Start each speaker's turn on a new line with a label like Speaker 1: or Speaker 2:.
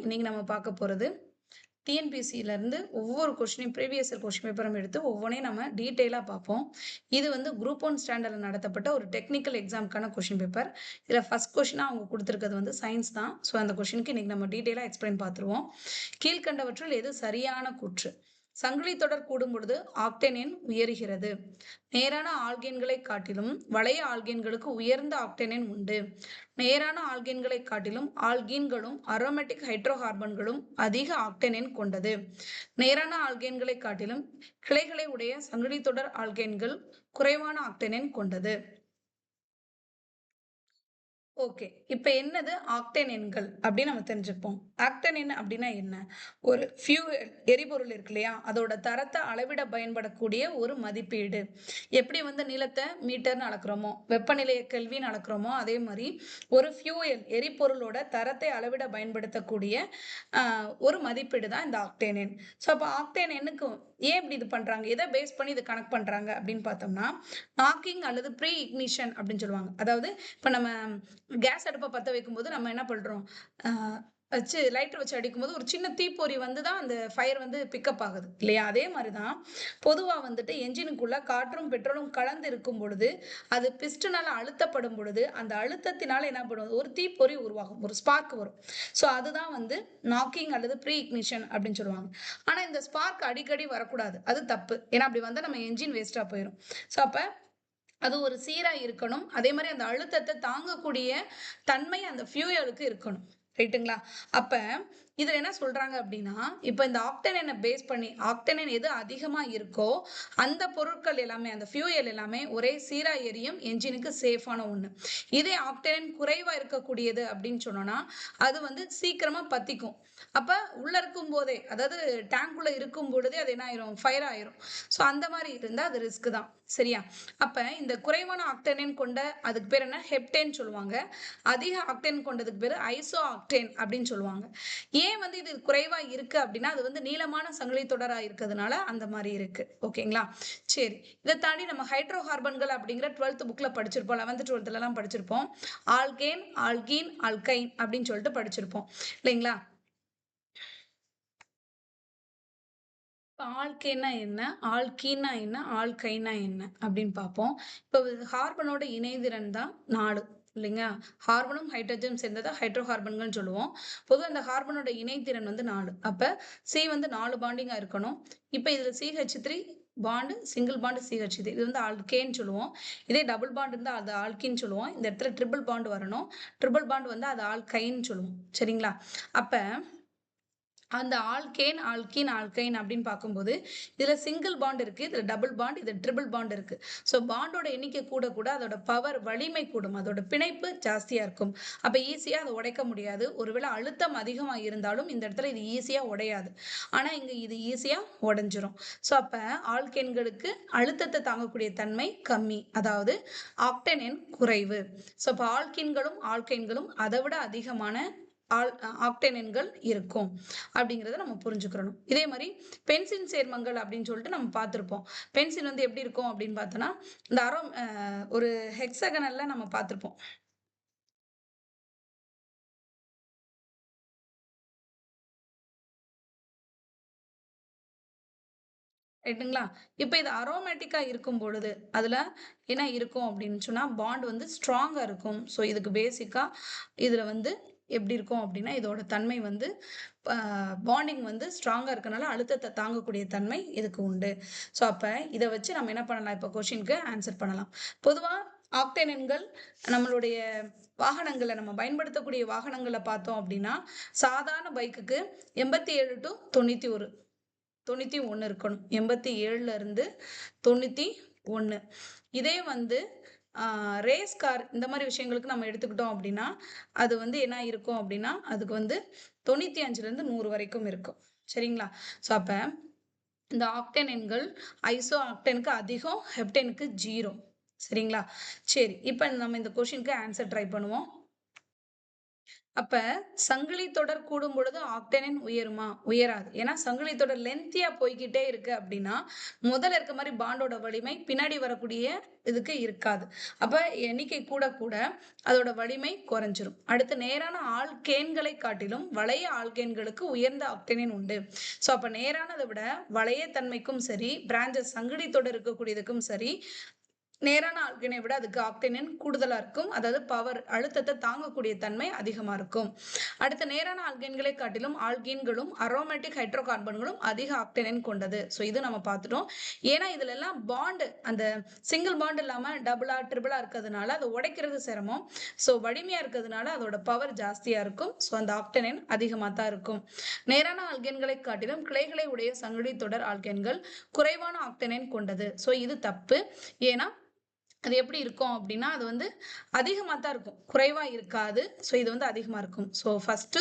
Speaker 1: இன்னைக்கு நம்ம பார்க்க போறது டிஎன்பிசில இருந்து ஒவ்வொரு கொஸ்டினையும் ப்ரீவியஸ் இயர் கொஸ்டின் பேப்பரும் எடுத்து ஒவ்வொன்றையும் நம்ம டீட்டெயிலாக பார்ப்போம். இது வந்து குரூப் 1 ஸ்டாண்டர்டில் நடத்தப்பட்ட ஒரு டெக்னிக்கல் எக்ஸாமுக்கான கொஸ்டின் பேப்பர். இதில் ஃபர்ஸ்ட் கொஸ்டினாக அவங்க கொடுத்துருக்கிறது வந்து சயின்ஸ் தான். ஸோ அந்த கொஸ்டினுக்கு இன்னைக்கு நம்ம டீட்டெயிலாக எக்ஸ்பிளைன் பார்த்துருவோம். கீழ்கண்டவற்றில் எது சரியான கூற்று? சங்கிலி தொடர் கூடும் பொழுது ஆக்டேன் எண் உயர்கிறது. நேரான ஆல்கேன்களை காட்டிலும் வளைய ஆல்கேன்களுக்கு உயர்ந்த ஆக்டேன் எண் உண்டு. நேரான ஆல்கேன்களை காட்டிலும் ஆல்கீன்களும் அரோமேட்டிக் ஹைட்ரோகார்பன்களும் அதிக ஆக்டேன் எண் கொண்டது. நேரான ஆல்கேன்களை காட்டிலும் கிளைகளை உடைய சங்கிலி தொடர் ஆல்கேன்கள் குறைவான ஆக்டேன் எண் கொண்டது. ஓகே, இப்போ என்னது ஆக்டேன் எண்கள் அப்படின்னு நம்ம தெரிஞ்சுப்போம். ஆக்டேன் எண் அப்படின்னா என்ன? ஒரு ஃபியூயல் எரிபொருள் இருக்கு இல்லையா, அதோட தரத்தை அளவிட பயன்படக்கூடிய ஒரு மதிப்பீடு. எப்படி வந்து நிலத்தை மீட்டர்னு அளக்குறோமோ, வெப்பநிலையை கெல்வின்னு அளக்குறோமோ, அதே மாதிரி ஒரு ஃபியூயல் எரிபொருளோட தரத்தை அளவிட பயன்படுத்தக்கூடிய ஒரு மதிப்பீடு தான் இந்த ஆக்டேன் எண். ஸோ அப்போ ஆக்டேன் எண்ணுக்கு ஏன் இப்படி இது பண்றாங்க, எதை பேஸ் பண்ணி இது கனெக்ட் பண்றாங்க அப்படின்னு பார்த்தோம்னா, நாக்கிங் அல்லது ப்ரீ இக்னிஷன் அப்படின்னு சொல்லுவாங்க. அதாவது இப்போ நம்ம கேஸ் அடுப்பை பற்ற வைக்கும்போது நம்ம என்ன பண்ணுறோம், வச்சு லைட்டர் வச்சு அடிக்கும்போது ஒரு சின்ன தீப்பொறி வந்து தான் அந்த ஃபயர் வந்து பிக்கப் ஆகுது இல்லையா? அதே மாதிரி தான் பொதுவாக வந்துட்டு என்ஜினுக்குள்ள காற்றும் பெட்ரோலும் கலந்து இருக்கும் பொழுது அது பிஸ்டனால் அழுத்தப்படும் பொழுது அந்த அழுத்தத்தினால என்ன பண்ணுவது, ஒரு தீப்பொறி உருவாகும், ஒரு ஸ்பார்க் வரும். ஸோ அதுதான் வந்து நாக்கிங் அல்லது ப்ரீ இக்னிஷன் அப்படின்னு சொல்லுவாங்க. ஆனால் இந்த ஸ்பார்க் அடிக்கடி வரக்கூடாது, அது தப்பு. ஏன்னா அப்படி வந்தால் நம்ம என்ஜின் வேஸ்ட்டாக போயிடும். ஸோ அப்போ அது ஒரு சீரா இருக்கணும். அதே மாதிரி அந்த அழுத்தத்தை தாங்கக்கூடிய தன்மை அந்த ஃபியூயலுக்கு இருக்கணும். ரைட்டுங்களா? அப்ப இதுல என்ன சொல்றாங்க அப்படின்னா, இப்ப இந்த ஆக்டேனை பேஸ் பண்ணி ஆக்டேன் எது அதிகமா இருக்கோ அந்த பொருட்கள் எல்லாமே, அந்த ஃபியூயல் எல்லாமே ஒரே சீரா எரியும், என்ஜினுக்கு சேஃபான ஒண்ணு. இதே ஆக்டேன் குறைவா இருக்கக்கூடியது அப்படின்னு சொன்னோம்னா அது வந்து சீக்கிரமா பத்திக்கும். அப்ப உள்ள இருக்கும் போதே, அதாவது டேங்குள்ள இருக்கும் பொழுதே அது என்ன ஆயிரும், ஃபயர் ஆயிரும். ஸோ அந்த மாதிரி இருந்தா அது ரிஸ்க் தான். சரியா? அப்ப இந்த குறைவான ஆக்டேன் கொண்ட அதுக்கு பேர் என்ன, ஹெப்டேன் சொல்லுவாங்க. அதிக ஆக்டேன் கொண்டதுக்கு பேர் ஐசோ ஆக்டேன் அப்படின்னு சொல்லுவாங்க. ஏன் வந்து இது குறைவா இருக்கு அப்படின்னா, அது வந்து நீளமான சங்கிலி தொடரா இருக்கிறதுனால அந்த மாதிரி இருக்கு. ஓகேங்களா? சரி, இதை தாண்டி நம்ம ஹைட்ரோ கார்பன்கள் அப்படிங்கிற 12th புக்ல படிச்சிருப்போம், 11th 12th எல்லாம் படிச்சிருப்போம். ஆல்கேன், ஆல்கீன், ஆல்கைன் அப்படின்னு சொல்லிட்டு படிச்சிருப்போம் இல்லைங்களா? ஆல்கேனா என்ன, ஆல்கீனா என்ன, ஆல்கைனா என்ன அப்படின்னு பார்ப்போம். இப்போ கார்பனோட இணைதிறன் தான் 4 இல்லைங்களா? கார்பனும் ஹைட்ரஜனும் சேர்ந்ததை ஹைட்ரோ கார்பன்கள் சொல்லுவோம். பொதுவாக இந்த கார்பனோட இணைதிறன் வந்து 4. அப்போ சி வந்து 4 பாண்டிங்காக இருக்கணும். இப்போ இதில் CH3 bond, single bond CH3, இது வந்து ஆல்கேன்னு சொல்லுவோம். இதே டபுள் பாண்ட் இருந்தால் அது ஆல்கின்னு சொல்லுவோம். இந்த இடத்துல ட்ரிபிள் பாண்டு வரணும். ட்ரிபிள் பாண்டு வந்து அது ஆல்கைன்னு சொல்லுவோம். சரிங்களா? அப்போ அந்த ஆல்கேன், ஆல்கீன், ஆல்கைன் அப்படின்னு பார்க்கும்போது இதுல சிங்கிள் பாண்ட் இருக்கு, இதுல டபுள் பாண்ட், இது ட்ரிபிள் பாண்ட் இருக்கு. ஸோ பாண்டோட எண்ணிக்கை கூட கூட அதோட பவர், வலிமை கூடும், அதோட பிணைப்பு ஜாஸ்தியா இருக்கும். அப்ப ஈஸியா அதை உடைக்க முடியாது. ஒருவேளை அழுத்தம் அதிகமா இருந்தாலும் இந்த இடத்துல இது ஈஸியா உடையாது. ஆனா இங்க இது ஈஸியா உடைஞ்சிரும். ஸோ அப்ப ஆல்கேன்களுக்கு அழுத்தத்தை தாங்கக்கூடிய தன்மை கம்மி, அதாவது ஆக்டேன் எண் குறைவு. ஸோ அப்ப ஆல்கீன்களும் ஆல்கைன்களும் அதை விட அதிகமான ஆக்டேன் எண்கள் இருக்கும் அப்படிங்கிறத நம்ம புரிஞ்சுக்கிறணும். இதே மாதிரி பென்சின் சேர்மங்கள் அப்படின்னு சொல்லிட்டு நம்ம பார்த்துருப்போம். பென்சின் வந்து எப்படி இருக்கும் அப்படின்னு பார்த்தோன்னா, இந்த ஒரு ஹெக்ஸகனல்ல நம்ம பார்த்துருப்போம். ரைட்டுங்களா? இப்போ இது அரோமேட்டிக்கா இருக்கும் பொழுது அதுல என்ன இருக்கும் அப்படின்னு சொன்னா பாண்ட் வந்து ஸ்ட்ராங்கா இருக்கும். ஸோ இதுக்கு பேசிக்கா இதுல வந்து எப்படி இருக்கும் அப்படின்னா, இதோட தன்மை வந்து பாண்டிங் வந்து ஸ்ட்ராங்கா இருக்கனால அழுத்தத்தை தாங்கக்கூடிய தன்மை இதுக்கு உண்டு. ஸோ அப்ப இதை வச்சு நம்ம என்ன பண்ணலாம், இப்போ கொஸ்டினுக்கு ஆன்சர் பண்ணலாம். பொதுவா ஆக்டேன் எண்கள் நம்மளுடைய வாகனங்களை, நம்ம பயன்படுத்தக்கூடிய வாகனங்களை பார்த்தோம் அப்படின்னா, சாதாரண பைக்குக்கு 87 to 91, 91 இருக்கணும். 87ல இருந்து 91. இதே வந்து ரேஸ் கார் இந்த மாதிரி விஷயங்களுக்கு நம்ம எடுத்துக்கிட்டோம் அப்படின்னா அது வந்து என்ன இருக்கும் அப்படின்னா, அதுக்கு வந்து 95ல இருந்து 100 வரைக்கும் இருக்கும். சரிங்களா? ஸோ அப்ப இந்த ஆக்டேன் எண்கள் ஐசோ ஆக்டேனுக்கு அதிகம், ஹெப்டேனுக்கு 0. சரிங்களா? சரி, இப்போ நம்ம இந்த கொஸ்டினுக்கு ஆன்சர் ட்ரை பண்ணுவோம். அப்ப சங்கிலி தொடர் கூடும் பொழுது ஆக்டேனின் உயருமா? உயராது. ஏன்னா சங்கிலி தொடர் லென்த்தியா போய்க்கிட்டே இருக்கு அப்படின்னா, முதல்ல இருக்க மாரி பாண்டோட வலிமை பின்னாடி வரக்கூடிய இதுக்கு இருக்காது. அப்ப எண்ணிக்கை கூட கூட அதோட வலிமை குறைஞ்சிரும். அடுத்து நேரான ஆல்கேன்களை காட்டிலும் வளைய ஆல்கேன்களுக்கு உயர்ந்த ஆக்டேனின் உண்டு. ஸோ அப்ப நேரானதை விட வளைய தன்மைக்கும் சரி, பிரான்ச்சஸ் சங்கிலி தொடர் இருக்கக்கூடியதுக்கும் சரி, நேரான ஆல்கேனை விட அதுக்கு ஆக்டேனின் கூடுதலா இருக்கும். அதாவது பவர் அழுத்தத்தை தாங்கக்கூடிய தன்மை அதிகமா இருக்கும். அடுத்த நேரான ஆல்கேன்களை காட்டிலும் ஆல்கீன்களும் அரோமேட்டிக் ஹைட்ரோ கார்பன்களும் அதிக ஆக்டேனின் கொண்டது. ஸோ இது நம்ம பார்த்துட்டோம். ஏன்னா இதுல எல்லாம் பாண்டு அந்த சிங்கிள் பாண்ட் இல்லாம டபுளா ட்ரிபிளா இருக்கிறதுனால அதை உடைக்கிறது சிரமம். ஸோ வலிமையா இருக்கிறதுனால அதோட பவர் ஜாஸ்தியா இருக்கும். ஸோ அந்த ஆக்டேனின் அதிகமாக தான் இருக்கும். நேரான ஆல்கேன்களை காட்டிலும் கிளைகளை உடைய சங்கிலி தொடர் ஆல்கேன்கள் குறைவான ஆக்டேனின் கொண்டது. ஸோ இது தப்பு. ஏன்னா அது எப்படி இருக்கும் அப்படின்னா அது வந்து அதிகமாக தான் இருக்கும், குறைவா இருக்காது. ஸோ இது வந்து அதிகமாக இருக்கும். So first